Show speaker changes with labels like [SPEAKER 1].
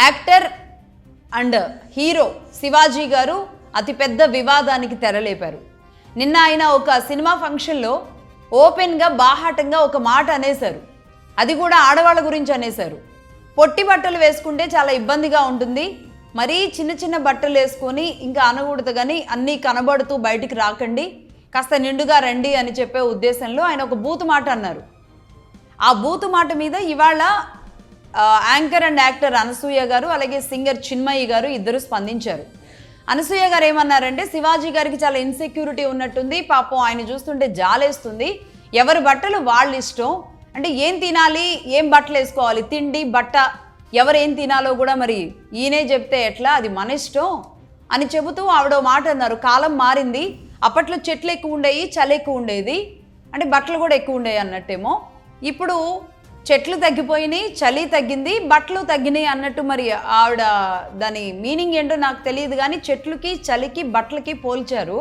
[SPEAKER 1] Actor and hero Shivaji గారు అతిపెద్ద వివాదానికి తెరలేపారు. నిన్న ఆయన ఒక సినిమా ఫంక్షన్లో ఓపెన్గా బాహాటంగా ఒక మాట అనేశారు. అది కూడా ఆడవాళ్ళ గురించి అనేశారు. పొట్టి బట్టలు వేసుకుంటే చాలా ఇబ్బందిగా ఉంటుంది, మరీ చిన్న చిన్న బట్టలు వేసుకొని ఇంకా అనకూడదు, కానీ అన్నీ కనబడుతూ బయటికి రాకండి, కాస్త నిండుగా రండి అని చెప్పే ఉద్దేశంలో ఆయన ఒక బూతు మాట అన్నారు. ఆ బూతు మాట మీద ఇవాళ యాంకర్ అండ్ యాక్టర్ అనసూయ గారు అలాగే సింగర్ చిన్మయి గారు ఇద్దరు స్పందించారు. అనసూయ గారు ఏమన్నారంటే, శివాజీ గారికి చాలా ఇన్సెక్యూరిటీ ఉన్నట్టుంది, పాపం ఆయన చూస్తుంటే జాలేస్తుంది, ఎవరి బట్టలు వాళ్ళు ఇష్టం, అంటే ఏం తినాలి, ఏం బట్టలు వేసుకోవాలి, తిండి బట్ట ఎవరు ఏం తినాలో కూడా మరి ఈయనే చెప్తే ఎట్లా, అది మన ఇష్టం అని చెబుతూ ఆవిడ మాట అన్నారు. కాలం మారింది, అప్పట్లో చెట్లు ఎక్కువ ఉండేవి, చలి ఎక్కువ ఉండేది, అంటే బట్టలు కూడా ఎక్కువ ఉండేవి అన్నట్టేమో. ఇప్పుడు చెట్లు తగ్గిపోయినాయి, చలి తగ్గింది, బట్టలు తగ్గినాయి అన్నట్టు. మరి ఆవిడ దాని మీనింగ్ ఏంటో నాకు తెలియదు, కానీ చెట్లుకి చలికి బట్టలకి పోల్చారు.